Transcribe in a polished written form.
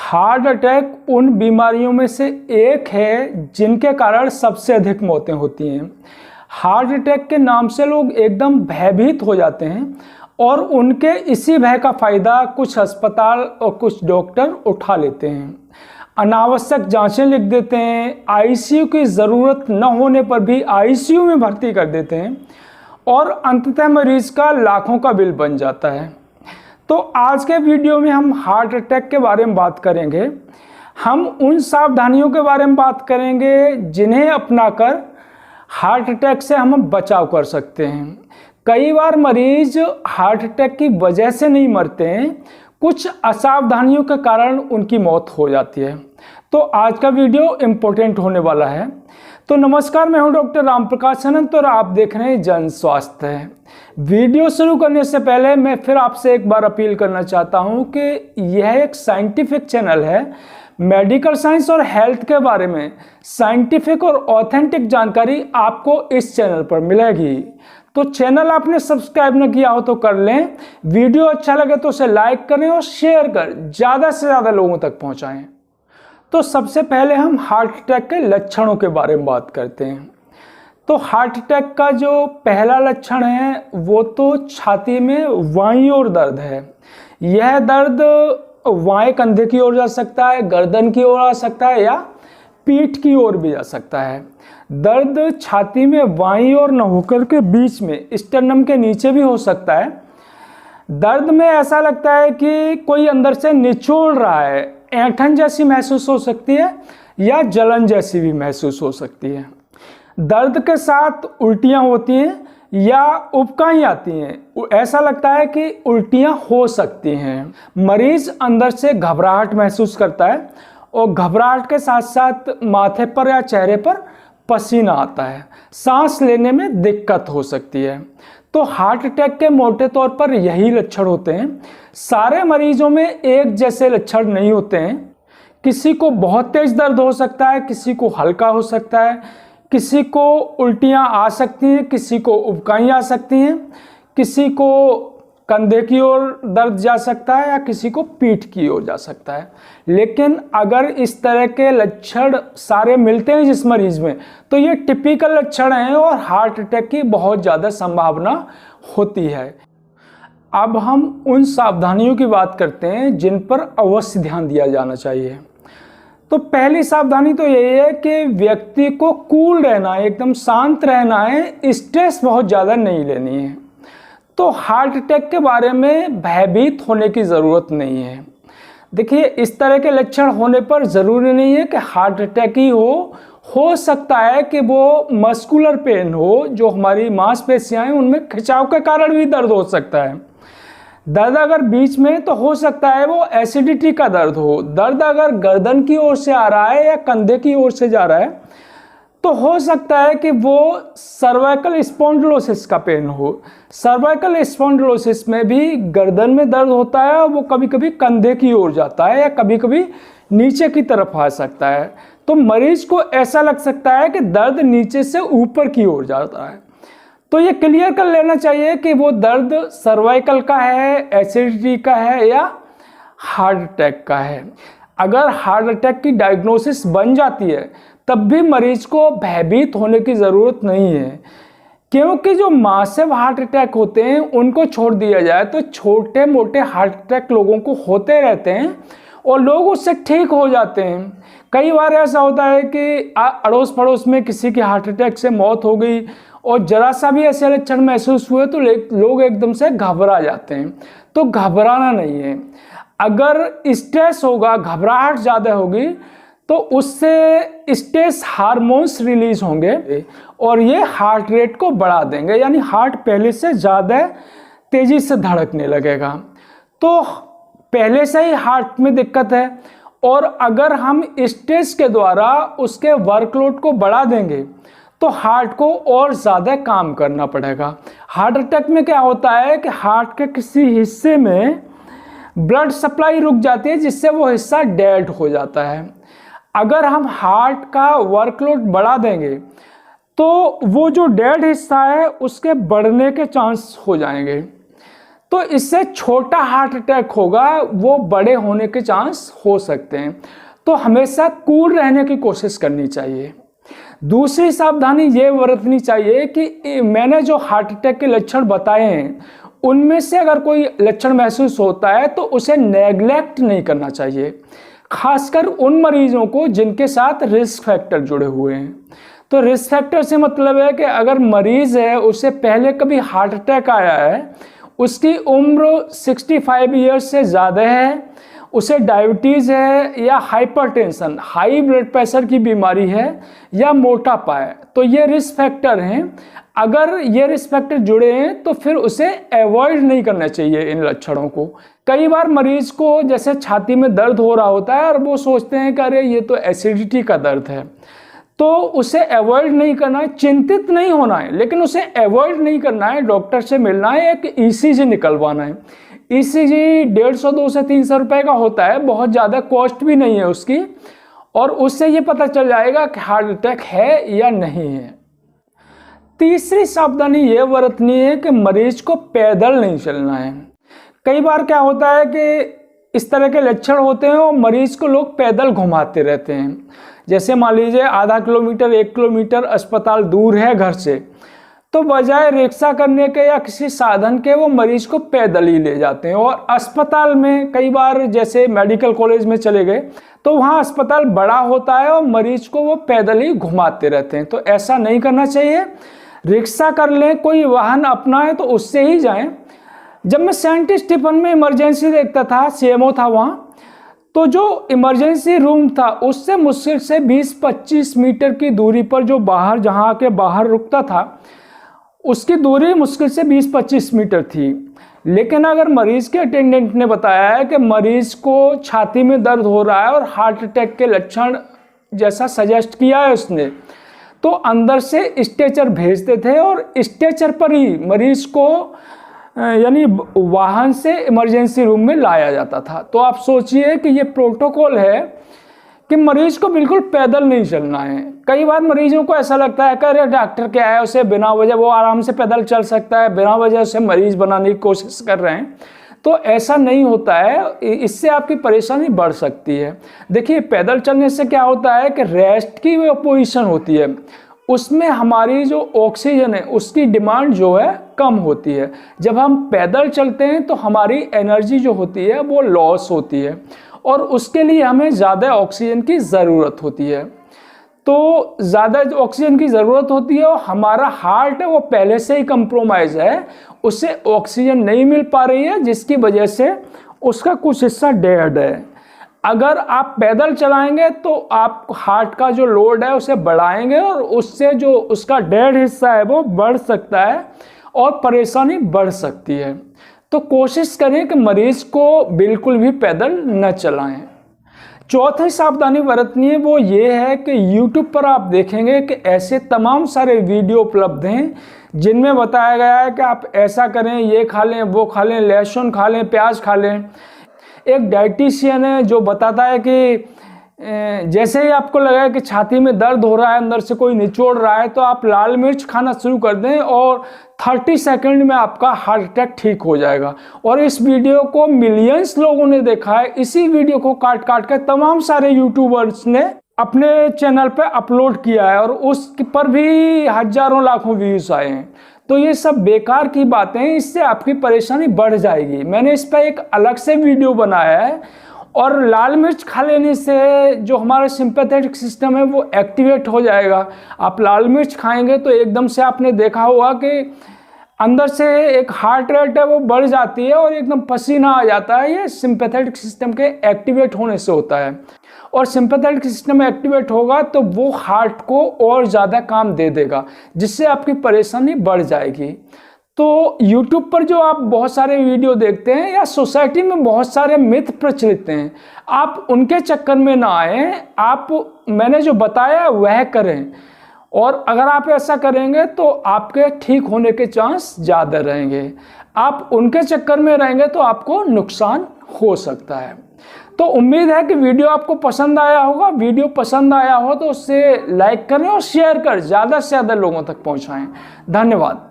Heart attack उन बीमारियों में से एक है जिनके कारण सबसे अधिक मौतें होती हैं। हार्ट अटैक के नाम से लोग एकदम भयभीत हो जाते हैं और उनके इसी भय का फ़ायदा कुछ अस्पताल और कुछ डॉक्टर उठा लेते हैं। अनावश्यक जांचें लिख देते हैं, आईसीयू की ज़रूरत न होने पर भी आईसीयू में भर्ती कर देते हैं और अंततः मरीज का लाखों का बिल बन जाता है। तो आज के वीडियो में हम हार्ट अटैक के बारे में बात करेंगे। हम उन सावधानियों के बारे में बात करेंगे जिन्हें अपनाकर हार्ट अटैक से हम बचाव कर सकते हैं। कई बार मरीज हार्ट अटैक की वजह से नहीं मरते हैं, कुछ असावधानियों के कारण उनकी मौत हो जाती है। तो आज का वीडियो इम्पोर्टेंट होने वाला है। तो नमस्कार, मैं हूं डॉक्टर राम प्रकाश अनंत और आप देख रहे हैं जन स्वास्थ्य है। वीडियो शुरू करने से पहले मैं फिर आपसे एक बार अपील करना चाहता हूं कि यह एक साइंटिफिक चैनल है। मेडिकल साइंस और हेल्थ के बारे में साइंटिफिक और ऑथेंटिक जानकारी आपको इस चैनल पर मिलेगी। तो चैनल आपने सब्सक्राइब न किया हो तो कर लें। वीडियो अच्छा लगे तो उसे लाइक करें और शेयर कर ज़्यादा से ज़्यादा लोगों तक पहुंचाएं। तो सबसे पहले हम हार्ट अटैक के लक्षणों के बारे में बात करते हैं। तो हार्ट अटैक का जो पहला लक्षण है वो तो छाती में बाईं ओर दर्द है। यह दर्द बाएं कंधे की ओर जा सकता है, गर्दन की ओर आ सकता है या पीठ की ओर भी जा सकता है। दर्द छाती में बाईं ओर न होकर के बीच में स्टर्नम के नीचे भी हो सकता है। दर्द में ऐसा लगता है कि कोई अंदर से निचोड़ रहा है, ऐंठन जैसी महसूस हो सकती है या जलन जैसी भी महसूस हो सकती है। दर्द के साथ उल्टियां होती हैं या उबकाई आती हैं। ऐसा लगता है कि उल्टियां हो सकती हैं। मरीज अंदर से घबराहट महसूस करता है और घबराहट के साथ साथ माथे पर या चेहरे पर पसीना आता है। सांस लेने में दिक्कत हो सकती है। तो हार्ट अटैक के मोटे तौर पर यही लक्षण होते हैं। सारे मरीजों में एक जैसे लक्षण नहीं होते हैं। किसी को बहुत तेज दर्द हो सकता है, किसी को हल्का हो सकता है, किसी को उल्टियां आ सकती हैं, किसी को उबकाई आ सकती हैं, किसी को कंधे की ओर दर्द जा सकता है या किसी को पीठ की ओर जा सकता है। लेकिन अगर इस तरह के लक्षण सारे मिलते हैं जिस मरीज में, तो ये टिपिकल लक्षण हैं और हार्ट अटैक की बहुत ज़्यादा संभावना होती है। अब हम उन सावधानियों की बात करते हैं जिन पर अवश्य ध्यान दिया जाना चाहिए। तो पहली सावधानी तो यही है कि व्यक्ति को कूल रहना है, एकदम शांत रहना है, स्ट्रेस बहुत ज़्यादा नहीं लेनी है। तो हार्ट अटैक के बारे में भयभीत होने की ज़रूरत नहीं है। देखिए, इस तरह के लक्षण होने पर ज़रूरी नहीं है कि हार्ट अटैक ही हो सकता है कि वो मस्कुलर पेन हो, जो हमारी मांसपेशियां हैं उनमें खिंचाव के कारण भी दर्द हो सकता है। दर्द अगर बीच में तो हो सकता है वो एसिडिटी का दर्द हो। दर्द अगर गर्दन की ओर से आ रहा है या कंधे की ओर से जा रहा है तो हो सकता है कि वो सर्वाइकल स्पॉन्डिलोसिस का पेन हो। सर्वाइकल स्पॉन्डिलोसिस में भी गर्दन में दर्द होता है और वो कभी कभी कंधे की ओर जाता है या कभी कभी नीचे की तरफ आ सकता है। तो मरीज को ऐसा लग सकता है कि दर्द नीचे से ऊपर की ओर जाता है। तो ये क्लियर कर लेना चाहिए कि वो दर्द सर्वाइकल का है, एसिडिटी का है या हार्ट अटैक का है। अगर हार्ट अटैक की डायग्नोसिस बन जाती है तब भी मरीज को भयभीत होने की ज़रूरत नहीं है, क्योंकि जो मासिव हार्ट अटैक होते हैं उनको छोड़ दिया जाए तो छोटे मोटे हार्ट अटैक लोगों को होते रहते हैं और लोग उससे ठीक हो जाते हैं। कई बार ऐसा होता है कि अड़ोस पड़ोस में किसी की हार्ट अटैक से मौत हो गई और जरा सा भी ऐसे लक्षण महसूस हुए तो लोग एकदम से घबरा जाते हैं। तो घबराना नहीं है। अगर स्ट्रेस होगा, घबराहट ज़्यादा होगी तो उससे स्ट्रेस हार्मोन्स रिलीज होंगे और ये हार्ट रेट को बढ़ा देंगे, यानी हार्ट पहले से ज़्यादा तेज़ी से धड़कने लगेगा। तो पहले से ही हार्ट में दिक्कत है और अगर हम स्ट्रेस के द्वारा उसके वर्कलोड को बढ़ा देंगे तो हार्ट को और ज़्यादा काम करना पड़ेगा। हार्ट अटैक में क्या होता है कि हार्ट के किसी हिस्से में ब्लड सप्लाई रुक जाती है जिससे वो हिस्सा डेड हो जाता है। अगर हम हार्ट का वर्कलोड बढ़ा देंगे तो वो जो डेड हिस्सा है उसके बढ़ने के चांस हो जाएंगे। तो इससे छोटा हार्ट अटैक होगा, वो बड़े होने के चांस हो सकते हैं। तो हमेशा कूल रहने की कोशिश करनी चाहिए। दूसरी सावधानी ये बरतनी चाहिए कि मैंने जो हार्ट अटैक के लक्षण बताए हैं उनमें से अगर कोई लक्षण महसूस होता है तो उसे नेग्लेक्ट नहीं करना चाहिए, खासकर उन मरीजों को जिनके साथ रिस्क फैक्टर जुड़े हुए हैं। तो रिस्क फैक्टर से मतलब है कि अगर मरीज है उसे पहले कभी हार्ट अटैक आया है, उसकी उम्र 65 ईयर्स से ज़्यादा है, उसे डायबिटीज़ है या हाइपरटेंशन हाई ब्लड प्रेशर की बीमारी है या मोटापा है, तो ये रिस्क फैक्टर हैं। अगर ये रिस्क फैक्टर जुड़े हैं तो फिर उसे अवॉइड नहीं करना चाहिए इन लक्षणों को। कई बार मरीज को जैसे छाती में दर्द हो रहा होता है और वो सोचते हैं कि अरे ये तो एसिडिटी का दर्द है, तो उसे अवॉइड नहीं करना है, चिंतित नहीं होना है, लेकिन उसे अवॉइड नहीं करना है, डॉक्टर से मिलना है, एक ईसीजी निकलवाना है। ईसीजी 150, 200 से 300 रुपए का होता है, बहुत ज़्यादा कॉस्ट भी नहीं है उसकी, और उससे ये पता चल जाएगा कि हार्ट अटैक है या नहीं है। तीसरी सावधानी ये बरतनी है कि मरीज को पैदल नहीं चलना है। कई बार क्या होता है कि इस तरह के लक्षण होते हैं और मरीज को लोग पैदल घुमाते रहते हैं। जैसे मान लीजिए आधा किलोमीटर 1 किलोमीटर अस्पताल दूर है घर से, तो बजाय रिक्शा करने के या किसी साधन के वो मरीज को पैदल ही ले जाते हैं। और अस्पताल में कई बार जैसे मेडिकल कॉलेज में चले गए तो वहाँ अस्पताल बड़ा होता है और मरीज को वो पैदल ही घुमाते रहते हैं, तो ऐसा नहीं करना चाहिए। रिक्शा कर लें, कोई वाहन अपना है तो उससे ही जाएं। जब मैं सेंट स्टीफन में इमरजेंसी देखता था, सीएमओ था वहाँ, तो जो इमरजेंसी रूम था उससे मुश्किल से 20-25 मीटर की दूरी पर जो बाहर जहाँ के बाहर रुकता था उसकी दूरी मुश्किल से 20-25 मीटर थी। लेकिन अगर मरीज के अटेंडेंट ने बताया है कि मरीज को छाती में दर्द हो रहा है और हार्ट अटैक के लक्षण जैसा सजेस्ट किया है उसने, तो अंदर से स्ट्रेचर भेजते थे और स्ट्रेचर पर ही मरीज को यानी वाहन से इमरजेंसी रूम में लाया जाता था। तो आप सोचिए कि ये प्रोटोकॉल है कि मरीज को बिल्कुल पैदल नहीं चलना है। कई बार मरीजों को ऐसा लगता है कि अरे डॉक्टर क्या है, उसे बिना वजह वो आराम से पैदल चल सकता है, बिना वजह उसे मरीज बनाने की कोशिश कर रहे हैं। तो ऐसा नहीं होता है, इससे आपकी परेशानी बढ़ सकती है। देखिए पैदल चलने से क्या होता है कि रेस्ट की वो पोजीशन होती है, उसमें हमारी जो ऑक्सीजन है उसकी डिमांड जो है कम होती है। जब हम पैदल चलते हैं तो हमारी एनर्जी जो होती है वो लॉस होती है और उसके लिए हमें ज़्यादा ऑक्सीजन की ज़रूरत होती है। तो ज़्यादा ऑक्सीजन की ज़रूरत होती है और हमारा हार्ट है वो पहले से ही कंप्रोमाइज है, उसे ऑक्सीजन नहीं मिल पा रही है, जिसकी वजह से उसका कुछ हिस्सा डेड है। अगर आप पैदल चलाएंगे तो आप हार्ट का जो लोड है उसे बढ़ाएंगे और उससे जो उसका डेड हिस्सा है वो बढ़ सकता है और परेशानी बढ़ सकती है। तो कोशिश करें कि मरीज को बिल्कुल भी पैदल न चलाएं। चौथी सावधानी बरतनी है वो ये है कि YouTube पर आप देखेंगे कि ऐसे तमाम सारे वीडियो उपलब्ध हैं जिनमें बताया गया है कि आप ऐसा करें, ये खा लें, वो खा लें, लहसुन खा लें, प्याज खा लें। एक डाइटिशियन है जो बताता है कि जैसे ही आपको लगा कि छाती में दर्द हो रहा है, अंदर से कोई निचोड़ रहा है, तो आप लाल मिर्च खाना शुरू कर दें और 30 सेकंड में आपका हार्ट अटैक ठीक हो जाएगा। और इस वीडियो को मिलियंस लोगों ने देखा है। इसी वीडियो को काट काट कर तमाम सारे यूट्यूबर्स ने अपने चैनल पे अपलोड किया है और उस पर भी हजारों लाखों व्यूज आए हैं। तो ये सब बेकार की बातें हैं, इससे आपकी परेशानी बढ़ जाएगी। मैंने इस पर एक अलग से वीडियो बनाया है। और लाल मिर्च खा लेने से जो हमारा सिंपैथेटिक सिस्टम है वो एक्टिवेट हो जाएगा। आप लाल मिर्च खाएंगे तो एकदम से आपने देखा होगा कि अंदर से एक हार्ट रेट है वो बढ़ जाती है और एकदम पसीना आ जाता है। ये सिंपैथेटिक सिस्टम के एक्टिवेट होने से होता है और सिंपैथेटिक सिस्टम एक्टिवेट होगा तो वो हार्ट को और ज़्यादा काम दे देगा, जिससे आपकी परेशानी बढ़ जाएगी। तो YouTube पर जो आप बहुत सारे वीडियो देखते हैं या सोसाइटी में बहुत सारे मिथ प्रचलित हैं, आप उनके चक्कर में ना आए। आप मैंने जो बताया वह करें और अगर आप ऐसा करेंगे तो आपके ठीक होने के चांस ज़्यादा रहेंगे। आप उनके चक्कर में रहेंगे तो आपको नुकसान हो सकता है। तो उम्मीद है कि वीडियो आपको पसंद आया होगा। वीडियो पसंद आया हो तो उससे लाइक करें और शेयर कर ज़्यादा से ज़्यादा लोगों तक पहुँचाएँ। धन्यवाद।